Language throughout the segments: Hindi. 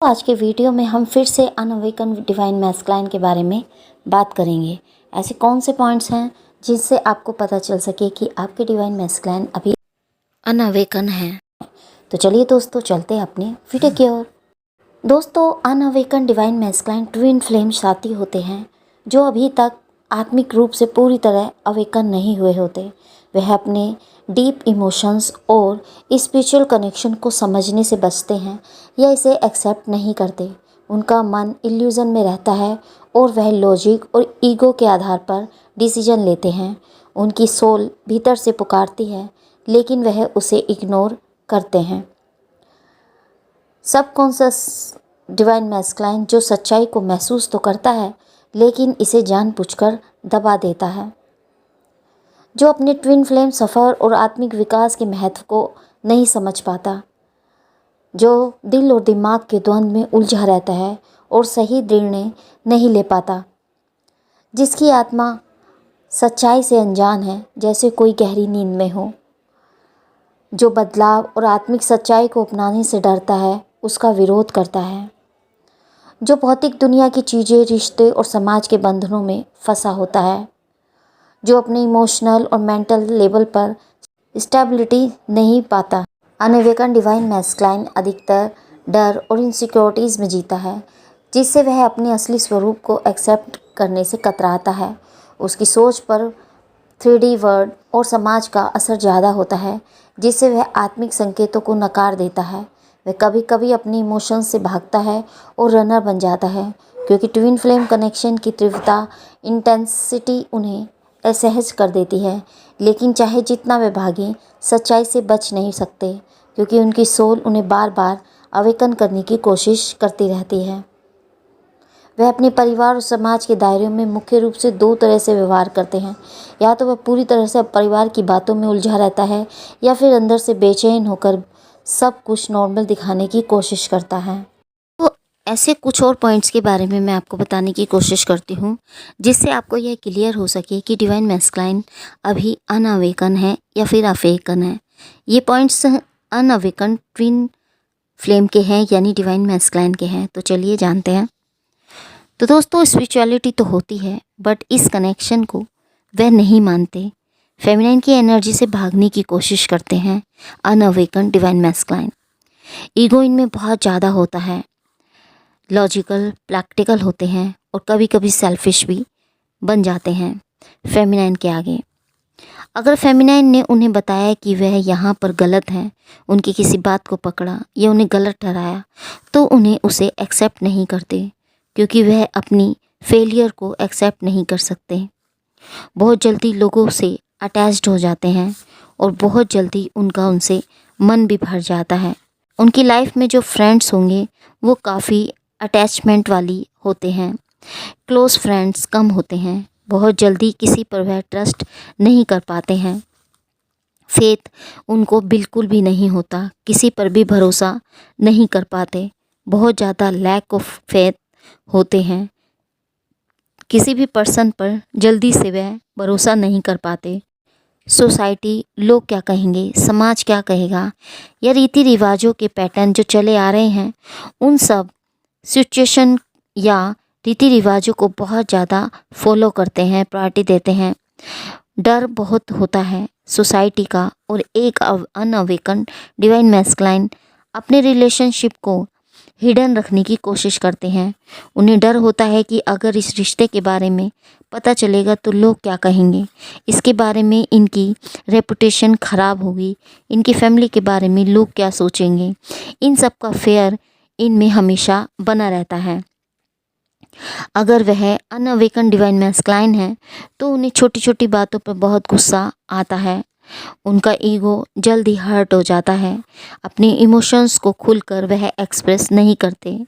आज के वीडियो में हम फिर से अनअवेकन डिवाइन मैस्कुलाइन के बारे में बात करेंगे। ऐसे कौन से पॉइंट्स हैं जिनसे आपको पता चल सके कि आपके डिवाइन मैस्कुलाइन अभी अनअवेकन है। तो चलिए दोस्तों, चलते हैं अपने वीडियो की ओर। दोस्तों, अनअवेकन डिवाइन मैस्कुलाइन ट्विन फ्लेम साथी होते हैं जो अभी तक आत्मिक रूप से पूरी तरह अवेकन नहीं हुए होते। वह अपने डीप इमोशंस और स्पिरिचुअल कनेक्शन को समझने से बचते हैं या इसे एक्सेप्ट नहीं करते। उनका मन इल्यूज़न में रहता है और वह लॉजिक और ईगो के आधार पर डिसीजन लेते हैं। उनकी सोल भीतर से पुकारती है लेकिन वह उसे इग्नोर करते हैं। सबकॉन्शियस डिवाइन मैस्कुलाइन जो सच्चाई को महसूस तो करता है लेकिन इसे जानबूझकर दबा देता है, जो अपने ट्विन फ्लेम सफ़र और आत्मिक विकास के महत्व को नहीं समझ पाता, जो दिल और दिमाग के द्वंद्व में उलझा रहता है और सही निर्णय नहीं ले पाता, जिसकी आत्मा सच्चाई से अनजान है जैसे कोई गहरी नींद में हो, जो बदलाव और आत्मिक सच्चाई को अपनाने से डरता है, उसका विरोध करता है, जो भौतिक दुनिया की चीज़ें, रिश्ते और समाज के बंधनों में फंसा होता है, जो अपने इमोशनल और मेंटल लेवल पर स्टेबिलिटी नहीं पाता। अनअवेकन डिवाइन मैस्कुलाइन अधिकतर डर और इनसिक्योरिटीज़ में जीता है, जिससे वह अपने असली स्वरूप को एक्सेप्ट करने से कतराता है। उसकी सोच पर 3D वर्ड और समाज का असर ज़्यादा होता है, जिससे वह आत्मिक संकेतों को नकार देता है। वह कभी कभी अपने इमोशंस से भागता है और रनर बन जाता है, क्योंकि ट्विन फ्लेम कनेक्शन की तीव्रता, इंटेंसिटी उन्हें असहज कर देती है। लेकिन चाहे जितना वे भागें, सच्चाई से बच नहीं सकते, क्योंकि उनकी सोल उन्हें बार बार अवेकन करने की कोशिश करती रहती है। वह अपने परिवार और समाज के दायरे में मुख्य रूप से दो तरह से व्यवहार करते हैं। या तो वह पूरी तरह से परिवार की बातों में उलझा रहता है या फिर अंदर से बेचैन होकर सब कुछ नॉर्मल दिखाने की कोशिश करता है। तो ऐसे कुछ और पॉइंट्स के बारे में मैं आपको बताने की कोशिश करती हूँ, जिससे आपको यह क्लियर हो सके कि डिवाइन मैस्कुलाइन अभी अनअवेकन है या फिर अवेकन है। ये पॉइंट्स अनअवेकन ट्विन फ्लेम के हैं, यानी डिवाइन मैस्कुलाइन के हैं। तो चलिए जानते हैं। तो दोस्तों, स्पिरिचुअलिटी तो होती है, बट इस कनेक्शन को वह नहीं मानते। फेमिनाइन की एनर्जी से भागने की कोशिश करते हैं अनअवेकन डिवाइन मैस्कुलाइन। ईगो इनमें बहुत ज़्यादा होता है, लॉजिकल, प्रैक्टिकल होते हैं और कभी कभी सेल्फिश भी बन जाते हैं फेमिनाइन के आगे। अगर फेमिनाइन ने उन्हें बताया कि वह यहाँ पर गलत हैं, उनकी किसी बात को पकड़ा या उन्हें गलत ठहराया, तो उन्हें उसे एक्सेप्ट नहीं करते, क्योंकि वह अपनी फेलियर को एक्सेप्ट नहीं कर सकते। बहुत जल्दी लोगों से अटैच्ड हो जाते हैं और बहुत जल्दी उनका उनसे मन भी भर जाता है। उनकी लाइफ में जो फ्रेंड्स होंगे वो काफ़ी अटैचमेंट वाली होते हैं, क्लोज़ फ्रेंड्स कम होते हैं। बहुत जल्दी किसी पर वह ट्रस्ट नहीं कर पाते हैं, फेथ उनको बिल्कुल भी नहीं होता, किसी पर भी भरोसा नहीं कर पाते। बहुत ज़्यादा लैक ऑफ फेथ होते हैं, किसी भी पर्सन पर जल्दी से वह भरोसा नहीं कर पाते। सोसाइटी, लोग क्या कहेंगे, समाज क्या कहेगा, या रीति रिवाजों के पैटर्न जो चले आ रहे हैं, उन सब सिचुएशन या रीति रिवाजों को बहुत ज़्यादा फॉलो करते हैं, प्रायोरिटी देते हैं। डर बहुत होता है सोसाइटी का। और एक अनअवेकन डिवाइन मैस्कुलाइन अपने रिलेशनशिप को हिडन रखने की कोशिश करते हैं। उन्हें डर होता है कि अगर इस रिश्ते के बारे में पता चलेगा तो लोग क्या कहेंगे, इसके बारे में इनकी रेपुटेशन ख़राब होगी, इनकी फैमिली के बारे में लोग क्या सोचेंगे। इन सब का फेयर इनमें हमेशा बना रहता है। अगर वह अनअवेकन डिवाइन मैस्कुलाइन है तो उन्हें छोटी छोटी बातों पर बहुत गुस्सा आता है। उनका ईगो जल्दी हर्ट हो जाता है। अपने इमोशंस को खुलकर वह एक्सप्रेस नहीं करते।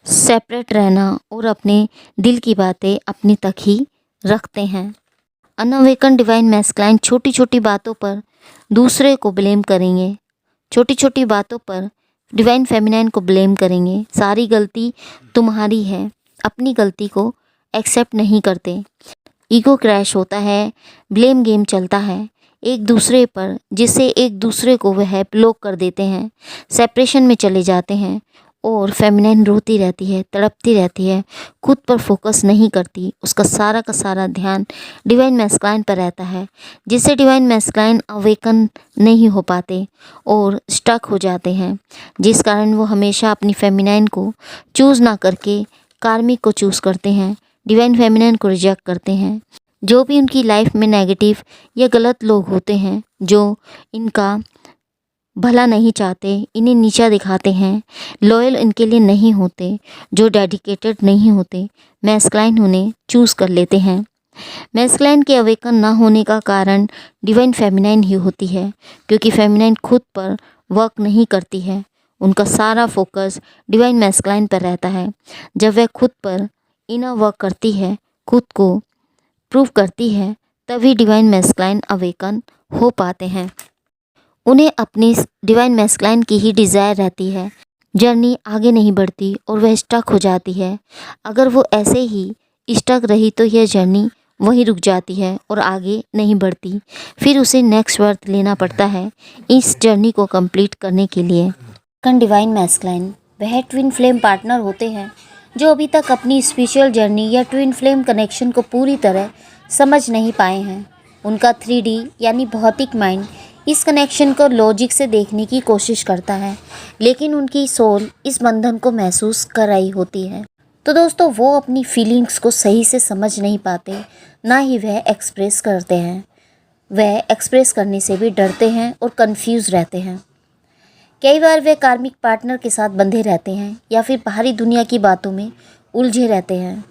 सेपरेट रहना और अपने दिल की बातें अपने तक ही रखते हैं। अनअवेकन डिवाइन मैस्कुलाइन छोटी छोटी बातों पर दूसरे को ब्लेम करेंगे, छोटी छोटी बातों पर डिवाइन फेमिनाइन को ब्लेम करेंगे। सारी गलती तुम्हारी है, अपनी गलती को एक्सेप्ट नहीं करते। ईगो क्रैश होता है, ब्लेम गेम चलता है एक दूसरे पर, जिससे एक दूसरे को वह ब्लॉक कर देते हैं, सेपरेशन में चले जाते हैं और फेमिनाइन रोती रहती है, तड़पती रहती है, खुद पर फोकस नहीं करती, उसका सारा का सारा ध्यान डिवाइन मैस्कुलाइन पर रहता है, जिससे डिवाइन मैस्कुलाइन अवेकन नहीं हो पाते और स्टक हो जाते हैं, जिस कारण वो हमेशा अपनी फेमिनाइन को चूज़ ना करके कार्मिक को चूज़ करते हैं, डिवाइन फेमिनाइन को रिजेक्ट करते हैं। जो भी उनकी लाइफ में नेगेटिव या गलत लोग होते हैं, जो इनका भला नहीं चाहते, इन्हें नीचा दिखाते हैं, लॉयल इनके लिए नहीं होते, जो डेडिकेटेड नहीं होते, मैस्कुलाइन उन्हें चूज़ कर लेते हैं। मैस्कुलाइन के अवेकन ना होने का कारण डिवाइन फेमिनाइन ही होती है, क्योंकि फेमिनाइन खुद पर वर्क नहीं करती है, उनका सारा फोकस डिवाइन मैस्कुलाइन पर रहता है। जब वह खुद पर इनर वर्क करती है, खुद को प्रूव करती है, तभी डिवाइन मैस्कुलाइन अवेकन हो पाते हैं। उन्हें अपनी डिवाइन मैस्कुलाइन की ही डिज़ायर रहती है, जर्नी आगे नहीं बढ़ती और वह स्टक हो जाती है। अगर वो ऐसे ही स्टक रही तो यह जर्नी वहीं रुक जाती है और आगे नहीं बढ़ती, फिर उसे नेक्स्ट बर्थ लेना पड़ता है इस जर्नी को कंप्लीट करने के लिए। डिवाइन मैस्कुलाइन वह ट्विन फ्लेम पार्टनर होते हैं जो अभी तक अपनी स्पिरिचुअल जर्नी या ट्विन फ्लेम कनेक्शन को पूरी तरह समझ नहीं पाए हैं। उनका 3D यानी भौतिक माइंड इस कनेक्शन को लॉजिक से देखने की कोशिश करता है, लेकिन उनकी सोल इस बंधन को महसूस कर रही होती है। तो दोस्तों, वो अपनी फीलिंग्स को सही से समझ नहीं पाते, ना ही वह एक्सप्रेस करते हैं। वह एक्सप्रेस करने से भी डरते हैं और कंफ्यूज रहते हैं। कई बार वे कार्मिक पार्टनर के साथ बंधे रहते हैं या फिर बाहरी दुनिया की बातों में उलझे रहते हैं।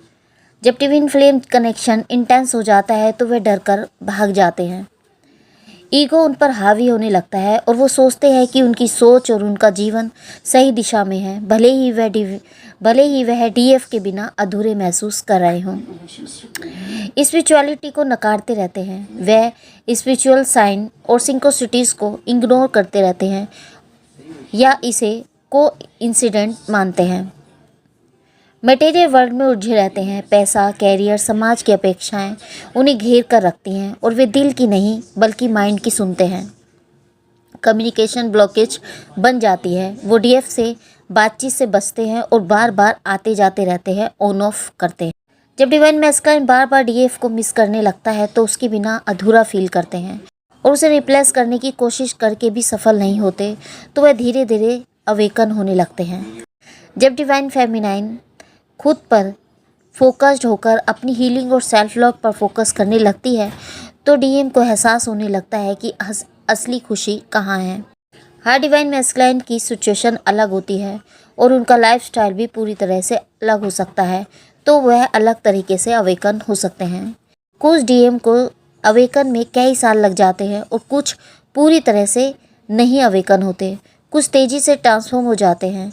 जब ट्विन फ्लेम कनेक्शन इंटेंस हो जाता है तो वे डर कर भाग जाते हैं। ईगो उन पर हावी होने लगता है और वो सोचते हैं कि उनकी सोच और उनका जीवन सही दिशा में है, भले ही वह डीएफ के बिना अधूरे महसूस कर रहे हों। स्पिरिचुअलिटी को नकारते रहते हैं। वह स्पिरिचुअल साइन और सिंक्रोसिटीज़ को इग्नोर करते रहते हैं या इसे को इंसिडेंट मानते हैं। मटेरियल वर्ल्ड में उलझे रहते हैं। पैसा, कैरियर, समाज की अपेक्षाएं उन्हें घेर कर रखती हैं और वे दिल की नहीं बल्कि माइंड की सुनते हैं। कम्युनिकेशन ब्लॉकेज बन जाती है। वो डीएफ से बातचीत से बचते हैं और बार बार आते जाते रहते हैं, ऑन ऑफ करते हैं। जब डिवाइन मैस्कुलाइन बार बार डीएफ को मिस करने लगता है तो उसके बिना अधूरा फील करते हैं और उसे रिप्लेस करने की कोशिश करके भी सफल नहीं होते, तो वह धीरे धीरे अवेकन होने लगते हैं। जब डिवाइन फेमिनाइन खुद पर फोकस्ड होकर अपनी हीलिंग और सेल्फ लव पर फोकस करने लगती है तो डीएम को एहसास होने लगता है कि असली खुशी कहाँ है। हर डिवाइन मैस्कुलाइन की सिचुएशन अलग होती है और उनका लाइफस्टाइल भी पूरी तरह से अलग हो सकता है, तो वह अलग तरीके से अवेकन हो सकते हैं। कुछ डीएम को अवेकन में कई साल लग जाते हैं और कुछ पूरी तरह से नहीं अवेकन होते, कुछ तेज़ी से ट्रांसफॉर्म हो जाते हैं।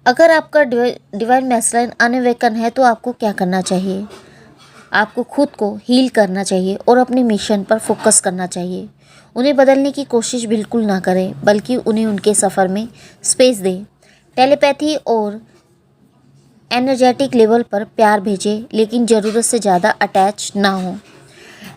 अगर आपका डिवाइन मैस्कुलाइन अनअवेकन है तो आपको क्या करना चाहिए? आपको खुद को हील करना चाहिए और अपने मिशन पर फोकस करना चाहिए। उन्हें बदलने की कोशिश बिल्कुल ना करें, बल्कि उन्हें उनके सफ़र में स्पेस दें। टेलीपैथी और एनर्जेटिक लेवल पर प्यार भेजें, लेकिन ज़रूरत से ज़्यादा अटैच ना हो।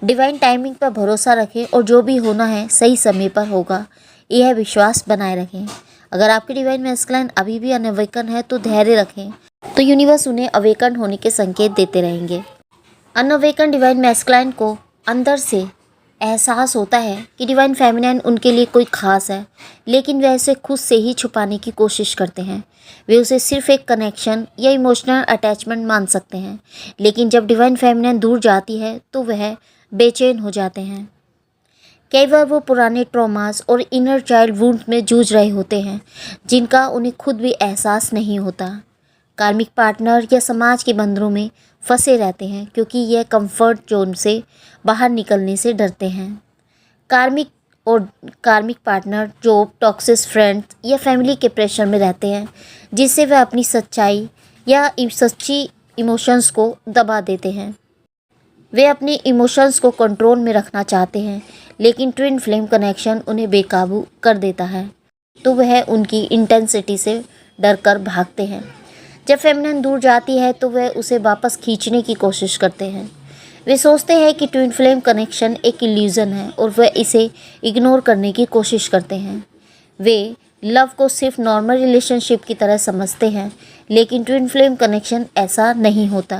डिवाइन टाइमिंग पर भरोसा रखें और जो भी होना है सही समय पर होगा, यह विश्वास बनाए रखें। अगर आपकी डिवाइन मैस्कुलाइन अभी भी अनअवेकन है तो धैर्य रखें, तो यूनिवर्स उन्हें अवेकन होने के संकेत देते रहेंगे। अनअवेकन डिवाइन मैस्कुलाइन को अंदर से एहसास होता है कि डिवाइन फेमिनाइन उनके लिए कोई ख़ास है, लेकिन वे इसे खुद से ही छुपाने की कोशिश करते हैं। वे उसे सिर्फ एक कनेक्शन या इमोशनल अटैचमेंट मान सकते हैं, लेकिन जब डिवाइन फेमिनाइन दूर जाती है तो वह बेचैन हो जाते हैं। कई बार वो पुराने ट्रॉमास और इनर चाइल्ड वुंड में जूझ रहे होते हैं, जिनका उन्हें खुद भी एहसास नहीं होता। कार्मिक पार्टनर या समाज के बंधनों में फंसे रहते हैं क्योंकि यह कंफर्ट जोन से बाहर निकलने से डरते हैं। कार्मिक पार्टनर जॉब, टॉक्सिक फ्रेंड्स या फैमिली के प्रेशर में रहते हैं, जिससे वह अपनी सच्चाई या सच्ची इमोशंस को दबा देते हैं। वे अपने इमोशंस को कंट्रोल में रखना चाहते हैं, लेकिन ट्विन फ्लेम कनेक्शन उन्हें बेकाबू कर देता है, तो वह उनकी इंटेंसिटी से डरकर भागते हैं। जब फेमिनाइन दूर जाती है तो वह उसे वापस खींचने की कोशिश करते हैं। वे सोचते हैं कि ट्विन फ्लेम कनेक्शन एक इल्यूज़न है और वह इसे इग्नोर करने की कोशिश करते हैं। वे लव को सिर्फ नॉर्मल रिलेशनशिप की तरह समझते हैं, लेकिन ट्विन फ्लेम कनेक्शन ऐसा नहीं होता।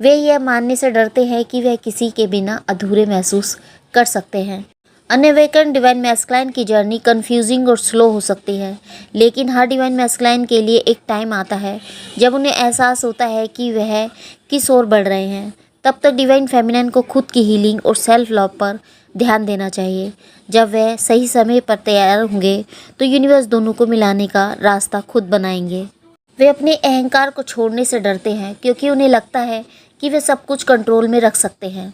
वे यह मानने से डरते हैं कि वह किसी के बिना अधूरे महसूस कर सकते हैं। अनअवेकन डिवाइन मैस्कुलाइन की जर्नी कंफ्यूजिंग और स्लो हो सकती है, लेकिन हर डिवाइन मैस्कुलाइन के लिए एक टाइम आता है जब उन्हें एहसास होता है कि वह किस ओर बढ़ रहे हैं। तब तक डिवाइन फेमिनिन को खुद की हीलिंग और सेल्फ लव पर ध्यान देना चाहिए। जब वह सही समय पर तैयार होंगे तो यूनिवर्स दोनों को मिलाने का रास्ता खुद बनाएंगे। वे अपने अहंकार को छोड़ने से डरते हैं क्योंकि उन्हें लगता है कि वे सब कुछ कंट्रोल में रख सकते हैं।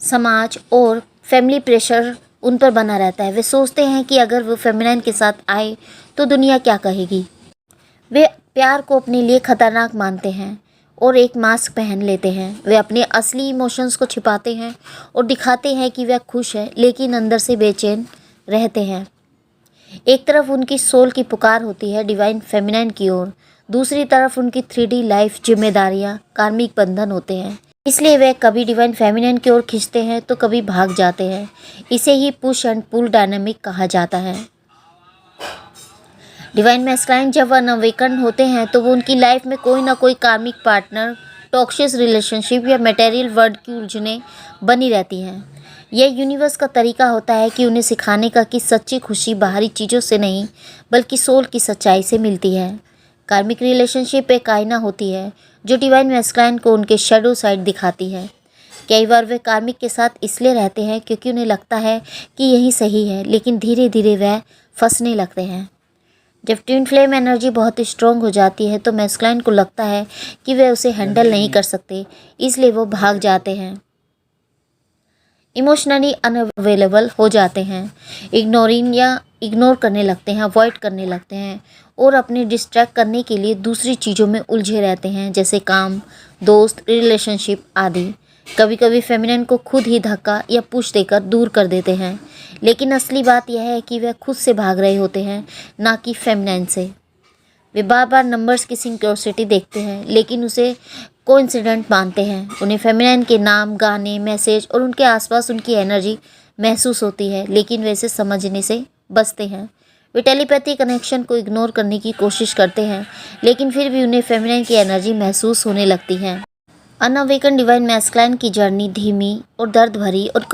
समाज और फैमिली प्रेशर उन पर बना रहता है। वे सोचते हैं कि अगर वो फेमिनिन के साथ आए तो दुनिया क्या कहेगी। वे प्यार को अपने लिए खतरनाक मानते हैं और एक मास्क पहन लेते हैं। वे अपने असली इमोशंस को छिपाते हैं और दिखाते हैं कि वह खुश है, लेकिन अंदर से बेचैन रहते हैं। एक तरफ उनकी सोल की पुकार होती है डिवाइन फेमिनिन की ओर, दूसरी तरफ उनकी 3D लाइफ जिम्मेदारियां, कार्मिक बंधन होते हैं। इसलिए वे कभी डिवाइन फेमिनिन की ओर खींचते हैं तो कभी भाग जाते हैं। इसे ही पुश एंड पुल डायनामिक कहा जाता है। डिवाइन मैस्कुलाइन जब अनअवेकन होते हैं तो वो उनकी लाइफ में कोई ना कोई कार्मिक पार्टनर, टॉक्सिक रिलेशनशिप या मटेरियल वर्ल्ड की उलझनें बनी रहती हैं। यह यूनिवर्स का तरीका होता है कि उन्हें सिखाने का कि सच्ची खुशी बाहरी चीज़ों से नहीं बल्कि सोल की सच्चाई से मिलती है। कार्मिक रिलेशनशिप एक आईना होती है जो डिवाइन मैस्कुलाइन को उनके शैडो साइड दिखाती है। कई बार वे कार्मिक के साथ इसलिए रहते हैं क्योंकि उन्हें लगता है कि यही सही है, लेकिन धीरे धीरे वह फंसने लगते हैं। जब ट्विन फ्लेम एनर्जी बहुत स्ट्रॉन्ग हो जाती है तो मैस्कुलाइन को लगता है कि वे उसे हैंडल नहीं कर सकते, इसलिए वो भाग जाते हैं, इमोशनली अनअवेलेबल हो जाते हैं, इग्नोर करने लगते हैं, अवॉइड करने लगते हैं और अपने डिस्ट्रैक्ट करने के लिए दूसरी चीज़ों में उलझे रहते हैं, जैसे काम, दोस्त, रिलेशनशिप आदि। कभी कभी फेमिनिन को खुद ही धक्का या पुश देकर दूर कर देते हैं, लेकिन असली बात यह है कि वे खुद से भाग रहे होते हैं, ना कि फेमिनिन से। वे बार बार नंबर्स की सिंक्रोसिटी देखते हैं, लेकिन उसे कोइंसिडेंट मानते हैं। उन्हें फेमिनिन के नाम, गाने, मैसेज और उनके आसपास उनकी एनर्जी महसूस होती है, लेकिन वे इसे समझने से बचते हैं। वे टेलीपैथी कनेक्शन को इग्नोर करने की कोशिश करते हैं, लेकिन फिर भी उन्हें फेमिनिन की एनर्जी महसूस होने लगती है। अनअवेकन डिवाइन मैस्कुलाइन की जर्नी धीमी और दर्द भरी और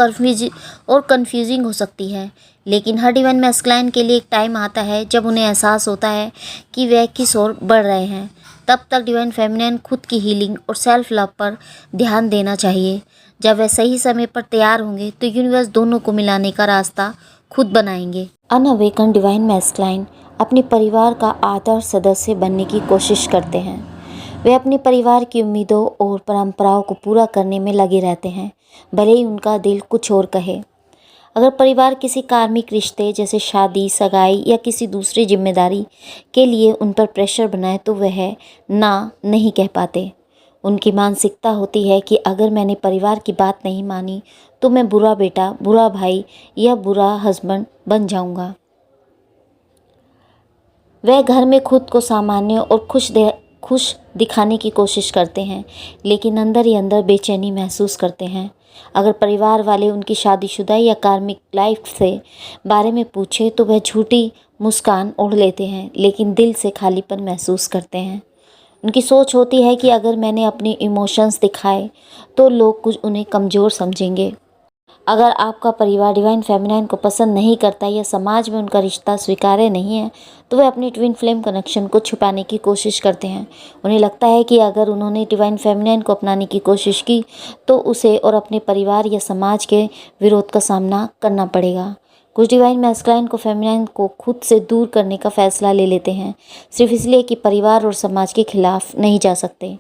कन्फ्यूजिंग हो सकती है, लेकिन हर डिवाइन मैस्कुलाइन के लिए एक टाइम आता है जब उन्हें एहसास होता है कि वह किस ओर बढ़ रहे हैं। तब तक डिवाइन फेमिनिन खुद की हीलिंग और सेल्फ लव पर ध्यान देना चाहिए। जब वह सही समय पर तैयार होंगे तो यूनिवर्स दोनों को मिलाने का रास्ता खुद बनाएंगे। अनअवेकन डिवाइन मैस्कुलाइन अपने परिवार का आदर्श सदस्य बनने की कोशिश करते हैं। वे अपने परिवार की उम्मीदों और परंपराओं को पूरा करने में लगे रहते हैं, भले ही उनका दिल कुछ और कहे। अगर परिवार किसी कार्मिक रिश्ते जैसे शादी, सगाई या किसी दूसरी जिम्मेदारी के लिए उन पर प्रेशर बनाए तो वह ना नहीं कह पाते। उनकी मानसिकता होती है कि अगर मैंने परिवार की बात नहीं मानी तो मैं बुरा बेटा, बुरा भाई या बुरा हस्बैंड बन जाऊंगा। वह घर में खुद को सामान्य और खुश दिखाने की कोशिश करते हैं, लेकिन अंदर ही अंदर बेचैनी महसूस करते हैं। अगर परिवार वाले उनकी शादीशुदा या कार्मिक लाइफ से बारे में पूछे तो वह झूठी मुस्कान ओढ़ लेते हैं, लेकिन दिल से खालीपन महसूस करते हैं। उनकी सोच होती है कि अगर मैंने अपने इमोशंस दिखाए तो लोग कुछ उन्हें कमज़ोर समझेंगे। अगर आपका परिवार डिवाइन फेमिनिन को पसंद नहीं करता या समाज में उनका रिश्ता स्वीकार्य नहीं है तो वे अपनी ट्विन फ्लेम कनेक्शन को छुपाने की कोशिश करते हैं। उन्हें लगता है कि अगर उन्होंने डिवाइन फेमिनिन को अपनाने की कोशिश की तो उसे और अपने परिवार या समाज के विरोध का सामना करना पड़ेगा। कुछ डिवाइन मैस्कुलाइन को फेमिनिन को खुद से दूर करने का फैसला ले लेते हैं, सिर्फ इसलिए कि परिवार और समाज के खिलाफ नहीं जा सकते।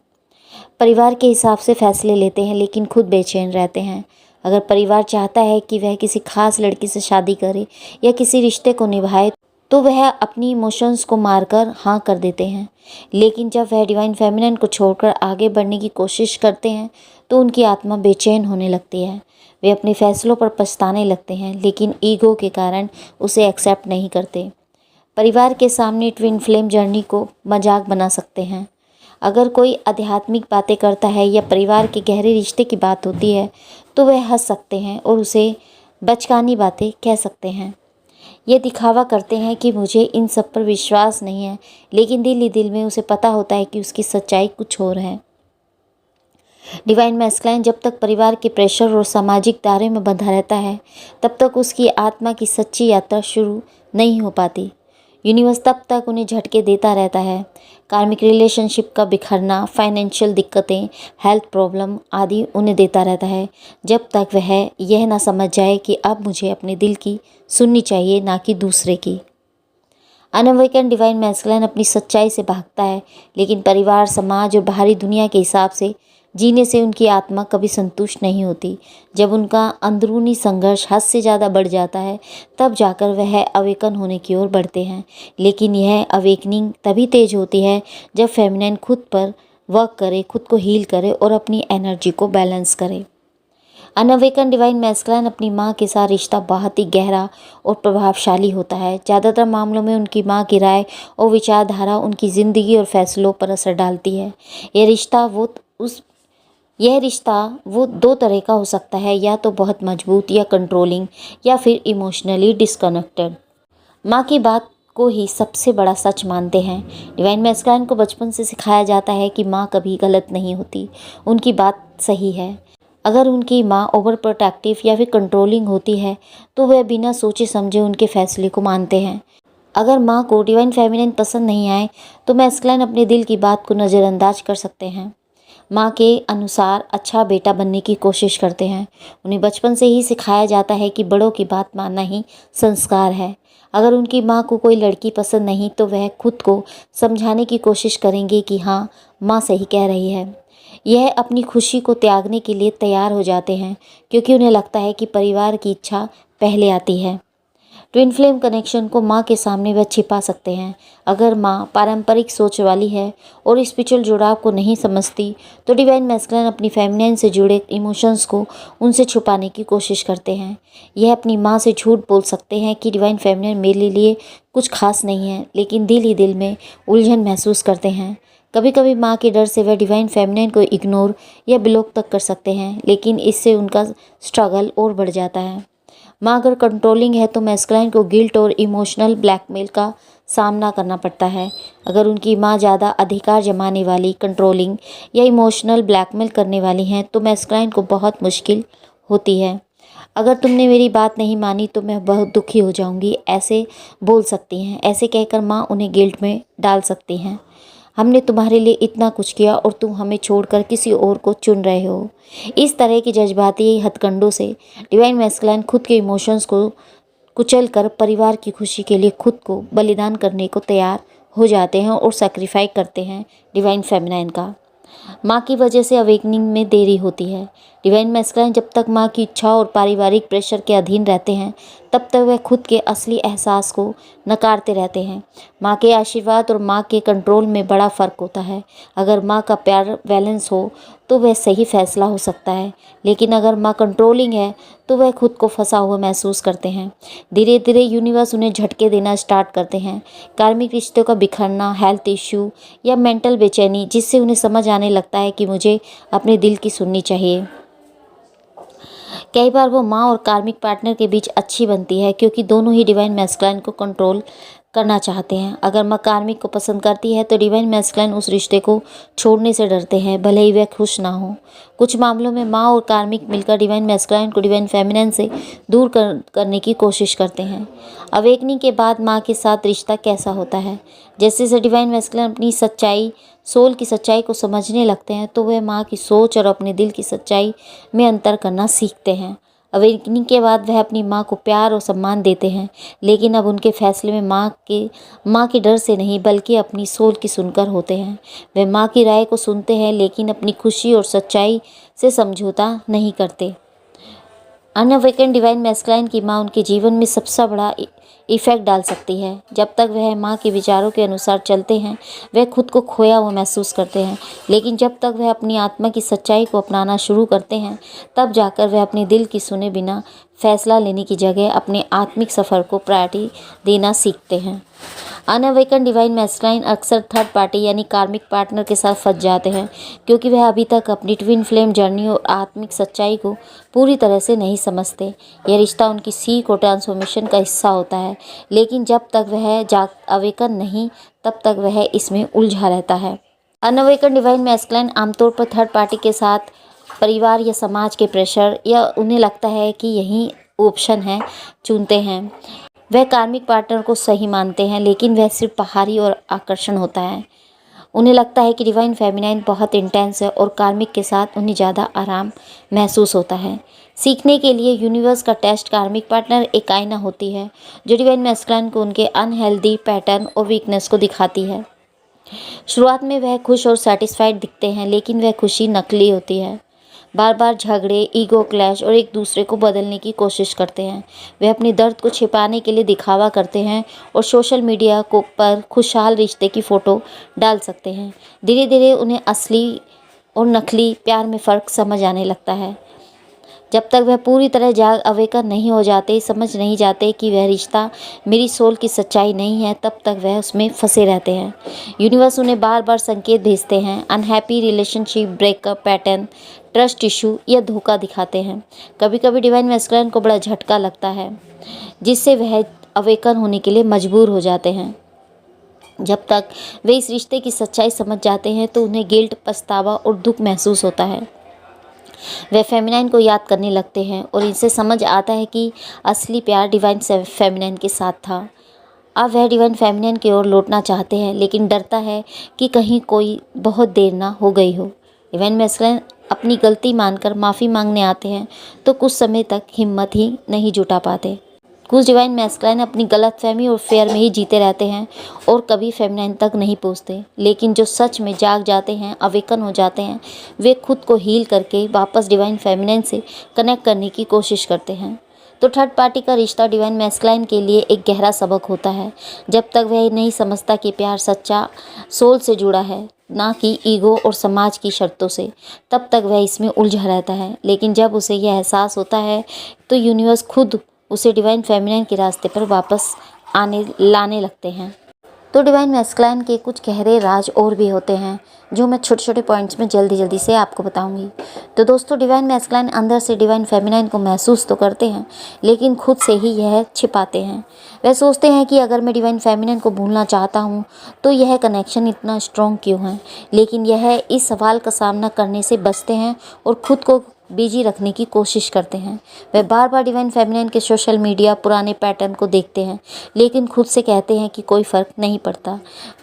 परिवार के हिसाब से फैसले लेते हैं लेकिन खुद बेचैन रहते हैं। अगर परिवार चाहता है कि वह किसी खास लड़की से शादी करे या किसी रिश्ते को निभाए तो वह अपनी इमोशंस को मारकर हाँ कर देते हैं, लेकिन जब वह डिवाइन फेमिनिन को छोड़कर आगे बढ़ने की कोशिश करते हैं तो उनकी आत्मा बेचैन होने लगती है। वे अपने फैसलों पर पछताने लगते हैं, लेकिन ईगो के कारण उसे एक्सेप्ट नहीं करते। परिवार के सामने ट्विन फ्लेम जर्नी को मजाक बना सकते हैं। अगर कोई आध्यात्मिक बातें करता है या परिवार के गहरे रिश्ते की बात होती है तो वह हंस सकते हैं और उसे बचकानी बातें कह सकते हैं। ये दिखावा करते हैं कि मुझे इन सब पर विश्वास नहीं है, लेकिन दिल ही दिल में उसे पता होता है कि उसकी सच्चाई कुछ और है। डिवाइन मैस्कुलाइन जब तक परिवार के प्रेशर और सामाजिक दायरे में बंधा रहता है, तब तक उसकी आत्मा की सच्ची यात्रा शुरू नहीं हो पाती। यूनिवर्स तब तक उन्हें झटके देता रहता है। कार्मिक रिलेशनशिप का बिखरना, फाइनेंशियल दिक्कतें, हेल्थ प्रॉब्लम आदि उन्हें देता रहता है, जब तक वह यह ना समझ जाए कि अब मुझे अपने दिल की सुननी चाहिए, ना कि दूसरे की। अनअवेकन डिवाइन मैस्कुलाइन अपनी सच्चाई से भागता है, लेकिन परिवार, समाज और बाहरी दुनिया के हिसाब से जीने से उनकी आत्मा कभी संतुष्ट नहीं होती। जब उनका अंदरूनी संघर्ष हद से ज़्यादा बढ़ जाता है, तब जाकर वह अवेकन होने की ओर बढ़ते हैं। लेकिन यह अवेकनिंग तभी तेज होती है जब फेमिनिन खुद पर वर्क करे, खुद को हील करे और अपनी एनर्जी को बैलेंस करे। अनअवेकन डिवाइन मैस्कुलाइन अपनी माँ के साथ रिश्ता बहुत ही गहरा और प्रभावशाली होता है। ज़्यादातर मामलों में उनकी माँ की राय और विचारधारा उनकी ज़िंदगी और फैसलों पर असर डालती है। यह रिश्ता वो दो तरह का हो सकता है, या तो बहुत मजबूत या कंट्रोलिंग, या फिर इमोशनली डिस्कनेक्टेड। माँ की बात को ही सबसे बड़ा सच मानते हैं। डिवाइन मैस्कुलाइन को बचपन से सिखाया जाता है कि माँ कभी गलत नहीं होती, उनकी बात सही है। अगर उनकी माँ ओवर प्रोटेक्टिव या फिर कंट्रोलिंग होती है, तो वह बिना सोचे समझे उनके फैसले को मानते हैं। अगर माँ को डिवाइन फेमिनिन पसंद नहीं आए, तो मैस्कुलाइन अपने दिल की बात को नज़रअंदाज कर सकते हैं। माँ के अनुसार अच्छा बेटा बनने की कोशिश करते हैं। उन्हें बचपन से ही सिखाया जाता है कि बड़ों की बात मानना ही संस्कार है। अगर उनकी माँ को कोई लड़की पसंद नहीं, तो वह खुद को समझाने की कोशिश करेंगे कि हाँ, माँ सही कह रही है। यह अपनी खुशी को त्यागने के लिए तैयार हो जाते हैं, क्योंकि उन्हें लगता है कि परिवार की इच्छा पहले आती है। ट्विन फ्लेम कनेक्शन को माँ के सामने वह छिपा सकते हैं। अगर माँ पारंपरिक सोच वाली है और स्पिरिचुअल जुड़ाव को नहीं समझती, तो डिवाइन मैस्कुलाइन अपनी फेमिनिन से जुड़े इमोशंस को उनसे छुपाने की कोशिश करते हैं। यह अपनी माँ से झूठ बोल सकते हैं कि डिवाइन फेमिनिन मेरे लिए कुछ खास नहीं है, लेकिन दिल ही दिल में उलझन महसूस करते हैं। कभी कभी माँ के डर से वह डिवाइन फेमिनिन को इग्नोर या ब्लॉक तक कर सकते हैं, लेकिन इससे उनका स्ट्रगल और बढ़ जाता है। माँ अगर कंट्रोलिंग है, तो मैस्कुलाइन को गिल्ट और इमोशनल ब्लैकमेल का सामना करना पड़ता है। अगर उनकी माँ ज़्यादा अधिकार जमाने वाली, कंट्रोलिंग या इमोशनल ब्लैकमेल करने वाली हैं, तो मैस्कुलाइन को बहुत मुश्किल होती है। अगर तुमने मेरी बात नहीं मानी तो मैं बहुत दुखी हो जाऊंगी, ऐसे बोल सकती हैं। ऐसे कहकर माँ उन्हें गिल्ट में डाल सकती हैं। हमने तुम्हारे लिए इतना कुछ किया और तुम हमें छोड़कर किसी और को चुन रहे हो। इस तरह के जज्बाती हथकंडों से डिवाइन मैस्कुलाइन खुद के इमोशंस को कुचल कर परिवार की खुशी के लिए खुद को बलिदान करने को तैयार हो जाते हैं और सैक्रिफाई करते हैं डिवाइन फेमिनाइन का। माँ की वजह से अवेकनिंग में देरी होती है। डिवाइन मैस्कुलाइन जब तक माँ की इच्छा और पारिवारिक प्रेशर के अधीन रहते हैं, तब तक वह खुद के असली एहसास को नकारते रहते हैं। माँ के आशीर्वाद और माँ के कंट्रोल में बड़ा फ़र्क होता है। अगर माँ का प्यार बैलेंस हो, तो वह सही फैसला हो सकता है, लेकिन अगर माँ कंट्रोलिंग है, तो वह खुद को फंसा हुआ महसूस करते हैं। धीरे धीरे यूनिवर्स उन्हें झटके देना स्टार्ट करते हैं। कार्मिक रिश्तों का बिखरना, हेल्थ इश्यू या मेंटल बेचैनी, जिससे उन्हें समझ आने लगता है कि मुझे अपने दिल की सुननी चाहिए। कई बार वो माँ और कार्मिक पार्टनर के बीच अच्छी बनती है, क्योंकि दोनों ही डिवाइन मैस्कुलाइन को कंट्रोल करना चाहते हैं। अगर माँ कार्मिक को पसंद करती है, तो डिवाइन मैस्कुलाइन उस रिश्ते को छोड़ने से डरते हैं, भले ही वह खुश ना हो। कुछ मामलों में माँ और कार्मिक मिलकर डिवाइन मैस्कुलाइन को डिवाइन फेमिनिन से दूर करने की कोशिश करते हैं। अवेकनिंग के बाद माँ के साथ रिश्ता कैसा होता है? जैसे जैसे डिवाइन मैस्कुलाइन अपनी सच्चाई, सोल की सच्चाई को समझने लगते हैं, तो वह माँ की सोच और अपने दिल की सच्चाई में अंतर करना सीखते हैं। अवेकनिंग के बाद वह अपनी माँ को प्यार और सम्मान देते हैं, लेकिन अब उनके फैसले में माँ के डर से नहीं, बल्कि अपनी सोल की सुनकर होते हैं। वे माँ की राय को सुनते हैं, लेकिन अपनी खुशी और सच्चाई से समझौता नहीं करते। अनअवेकन डिवाइन मैस्कुलाइन की माँ उनके जीवन में सबसे बड़ा इफ़ेक्ट डाल सकती है। जब तक वह माँ के विचारों के अनुसार चलते हैं, वह खुद को खोया हुआ महसूस करते हैं, लेकिन जब तक वह अपनी आत्मा की सच्चाई को अपनाना शुरू करते हैं, तब जाकर वह अपने दिल की सुने बिना फैसला लेने की जगह अपने आत्मिक सफ़र को प्रायोरिटी देना सीखते हैं। अनअवेकन डिवाइन मैस्कुलाइन अक्सर थर्ड पार्टी यानी कार्मिक पार्टनर के साथ फंस जाते हैं, क्योंकि वह अभी तक अपनी ट्विन फ्लेम जर्नी और आत्मिक सच्चाई को पूरी तरह से नहीं समझते। यह रिश्ता उनकी सीख और ट्रांसफॉर्मेशन का हिस्सा होता है, लेकिन जब तक वह अवेकन नहीं, तब तक वह इसमें उलझा रहता है। अनअवेकन डिवाइन मैस्कुलाइन आमतौर पर थर्ड पार्टी के साथ परिवार या समाज के प्रेशर या उन्हें लगता है कि यही ऑप्शन है चुनते हैं। वह कार्मिक पार्टनर को सही मानते हैं, लेकिन वह सिर्फ बाहरी और आकर्षण होता है। उन्हें लगता है कि डिवाइन फेमिनाइन बहुत इंटेंस है और कार्मिक के साथ उन्हें ज़्यादा आराम महसूस होता है। सीखने के लिए यूनिवर्स का टेस्ट कार्मिक पार्टनर एक आईना होती है जो डिवाइन मैस्कुलाइन को उनके अनहेल्दी पैटर्न और वीकनेस को दिखाती है। शुरुआत में वह खुश और सेटिस्फाइड दिखते हैं, लेकिन वह खुशी नकली होती है। बार बार झगड़े, ईगो क्लैश और एक दूसरे को बदलने की कोशिश करते हैं। वे अपने दर्द को छिपाने के लिए दिखावा करते हैं और सोशल मीडिया को पर खुशहाल रिश्ते की फ़ोटो डाल सकते हैं। धीरे धीरे उन्हें असली और नकली प्यार में फ़र्क समझ आने लगता है। जब तक वह पूरी तरह अवेकन नहीं हो जाते, समझ नहीं जाते कि वह रिश्ता मेरी सोल की सच्चाई नहीं है, तब तक वह उसमें फंसे रहते हैं। यूनिवर्स उन्हें बार बार संकेत भेजते हैं, unhappy relationship, breakup pattern, trust issue या धोखा दिखाते हैं। कभी कभी डिवाइन मैस्कुलाइन को बड़ा झटका लगता है, जिससे वह अवेकन होने के लिए मजबूर हो जाते हैं। जब तक वे इस रिश्ते की सच्चाई समझ जाते हैं तो उन्हें गिल्ट, पछतावा और दुख महसूस होता है। वे फेमिनाइन को याद करने लगते हैं और इनसे समझ आता है कि असली प्यार डिवाइन फेमिनाइन के साथ था। अब वह डिवाइन फेमिनाइन की ओर लौटना चाहते हैं, लेकिन डरता है कि कहीं कोई बहुत देर ना हो गई हो। डिवाइन मैस्कुलाइन अपनी गलती मानकर माफ़ी मांगने आते हैं तो कुछ समय तक हिम्मत ही नहीं जुटा पाते। कुछ डिवाइन मैस्कुलाइन अपनी गलतफहमी और फेयर में ही जीते रहते हैं और कभी फेमिनाइन तक नहीं पहुँचते, लेकिन जो सच में जाग जाते हैं, अवेकन हो जाते हैं, वे खुद को हील करके वापस डिवाइन फेमिनाइन से कनेक्ट करने की कोशिश करते हैं। तो थर्ड पार्टी का रिश्ता डिवाइन मैस्कुलाइन के लिए एक गहरा सबक होता है। जब तक वह नहीं समझता कि प्यार सच्चा सोल से जुड़ा है, ना कि ईगो और समाज की शर्तों से, तब तक वह इसमें उलझा रहता है। लेकिन जब उसे यह एहसास होता है तो यूनिवर्स खुद उसे डिवाइन फेमिनाइन के रास्ते पर वापस लाने लगते हैं। तो डिवाइन मैस्कुलाइन के कुछ गहरे राज और भी होते हैं, जो मैं छोटे छोटे पॉइंट्स में जल्दी से आपको बताऊंगी। तो दोस्तों, डिवाइन मैस्कुलाइन अंदर से डिवाइन फेमिनाइन को महसूस तो करते हैं, लेकिन खुद से ही यह छिपाते हैं। वह सोचते हैं कि अगर मैं डिवाइन फेमिनाइन को भूलना चाहता हूँ तो यह कनेक्शन इतना स्ट्रॉन्ग क्यों है। लेकिन यह इस सवाल का सामना करने से बचते हैं और खुद को बिजी रखने की कोशिश करते हैं। वे बार बार डिवाइन फेमिनाइन के सोशल मीडिया पुराने पैटर्न को देखते हैं, लेकिन खुद से कहते हैं कि कोई फ़र्क नहीं पड़ता।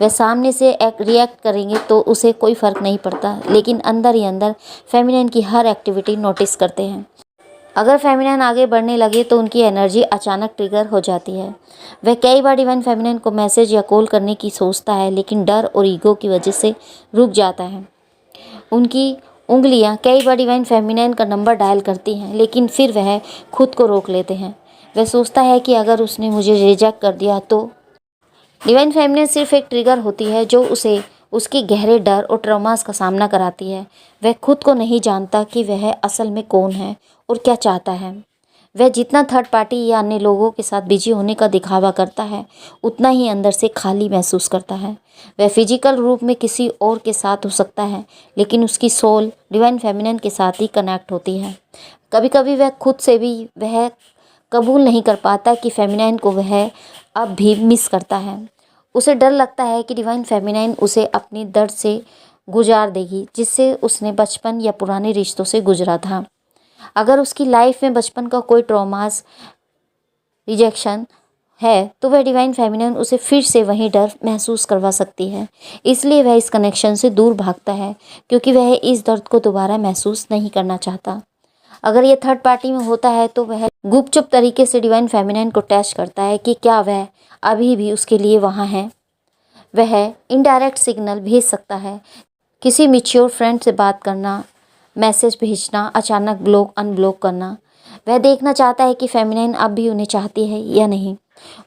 वे सामने से रिएक्ट करेंगे तो उसे कोई फ़र्क नहीं पड़ता, लेकिन अंदर ही अंदर फेमिनाइन की हर एक्टिविटी नोटिस करते हैं। अगर फेमिनाइन आगे बढ़ने लगे तो उनकी एनर्जी अचानक ट्रिगर हो जाती है। वह कई बार डिवाइन फेमिनाइन को मैसेज या कॉल करने की सोचता है, लेकिन डर और ईगो की वजह से रुक जाता है। उनकी उंगलियां कई बार डिवाइन फेमिनाइन का नंबर डायल करती हैं, लेकिन फिर वह खुद को रोक लेते हैं। वह सोचता है कि अगर उसने मुझे रिजेक्ट कर दिया तो। डिवाइन फेमिनाइन सिर्फ एक ट्रिगर होती है जो उसे उसके गहरे डर और ट्रॉमास का सामना कराती है। वह खुद को नहीं जानता कि वह असल में कौन है और क्या चाहता है। वह जितना थर्ड पार्टी या अन्य लोगों के साथ बिजी होने का दिखावा करता है, उतना ही अंदर से खाली महसूस करता है। वह फिजिकल रूप में किसी और के साथ हो सकता है, लेकिन उसकी सोल डिवाइन फेमिनाइन के साथ ही कनेक्ट होती है। कभी कभी वह खुद से भी वह कबूल नहीं कर पाता कि फेमिनाइन को वह अब भी मिस करता है। उसे डर लगता है कि डिवाइन फेमिनाइन उसे अपनी दर्द से गुजार देगी, जिससे उसने बचपन या पुराने रिश्तों से गुजरा था। अगर उसकी लाइफ में बचपन का कोई ट्रॉमास, रिजेक्शन है, तो वह डिवाइन फेमिनाइन उसे फिर से वही डर महसूस करवा सकती है। इसलिए वह इस कनेक्शन से दूर भागता है, क्योंकि वह इस दर्द को दोबारा महसूस नहीं करना चाहता। अगर यह थर्ड पार्टी में होता है तो वह गुपचुप तरीके से डिवाइन फेमिनाइन को टेस्ट करता है कि क्या वह अभी भी उसके लिए वहाँ है। वह इनडायरेक्ट सिग्नल भेज सकता है, किसी मैच्योर फ्रेंड से बात करना, मैसेज भेजना, अचानक ब्लॉक अनब्लॉक करना। वह देखना चाहता है कि फेमिनाइन अब भी उन्हें चाहती है या नहीं।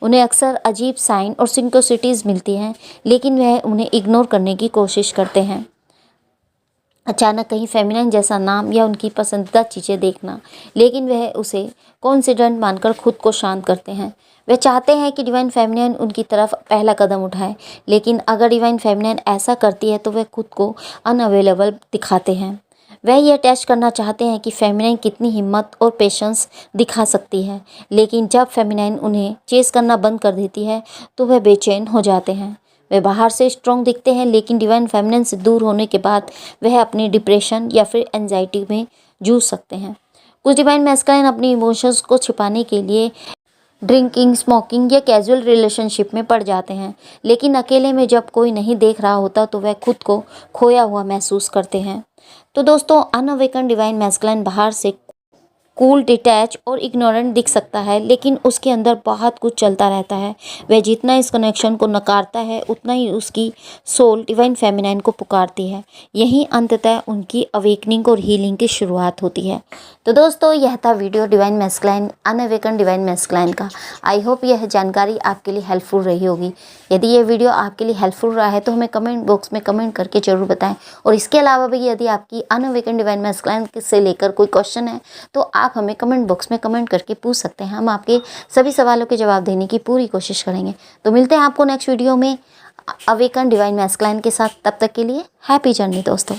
उन्हें अक्सर अजीब साइन और सिंक्रोसिटीज़ मिलती हैं, लेकिन वह उन्हें इग्नोर करने की कोशिश करते हैं। अचानक कहीं फेमिनाइन जैसा नाम या उनकी पसंदीदा चीज़ें देखना, लेकिन वह उसे कॉन्फिडेंट मानकर खुद को शांत करते हैं। वे चाहते हैं कि डिवाइन फेमिनाइन उनकी तरफ पहला कदम उठाए, लेकिन अगर डिवाइन फेमिनाइन ऐसा करती है तो वे खुद को अनअवेलेबल दिखाते हैं। वह यह टेस्ट करना चाहते हैं कि फेमिनाइन कितनी हिम्मत और पेशेंस दिखा सकती है, लेकिन जब फेमिनाइन उन्हें चेस करना बंद कर देती है तो वह बेचैन हो जाते हैं। वे बाहर से स्ट्रॉन्ग दिखते हैं, लेकिन डिवाइन फेमिनाइन से दूर होने के बाद वह अपनी डिप्रेशन या फिर एंजाइटी में जूझ सकते हैं। कुछ डिवाइन मैस्कुलाइन अपनी इमोशंस को छिपाने के लिए ड्रिंकिंग, स्मोकिंग या कैजुअल रिलेशनशिप में पड़ जाते हैं, लेकिन अकेले में जब कोई नहीं देख रहा होता तो वह खुद को खोया हुआ महसूस करते हैं। तो दोस्तों, अनअवेकन डिवाइन मैस्कुलाइन बाहर से कूल, डिटैच और इग्नोरेंट दिख सकता है, लेकिन उसके अंदर बहुत कुछ चलता रहता है। वह जितना इस कनेक्शन को नकारता है उतना ही उसकी सोल डिवाइन फेमिनाइन को पुकारती है। यही अंततः उनकी अवेकनिंग और हीलिंग की शुरुआत होती है। तो दोस्तों, यह था video divine masculine, unawakened divine masculine का। आई होप यह जानकारी आपके लिए हेल्पफुल रही होगी। यदि ये वीडियो आपके लिए हेल्पफुल रहा है तो हमें कमेंट बॉक्स में कमेंट करके ज़रूर बताएं। और इसके अलावा भी यदि आपकी अनअवेकन डिवाइन मैस्कुलाइन से लेकर कोई क्वेश्चन है तो आप हमें कमेंट बॉक्स में कमेंट करके पूछ सकते हैं। हम आपके सभी सवालों के जवाब देने की पूरी कोशिश करेंगे। तो मिलते हैं आपको नेक्स्ट वीडियो में अवेकन डिवाइन मैस्कुलाइन के साथ। तब तक के लिए हैप्पी जर्नी दोस्तों।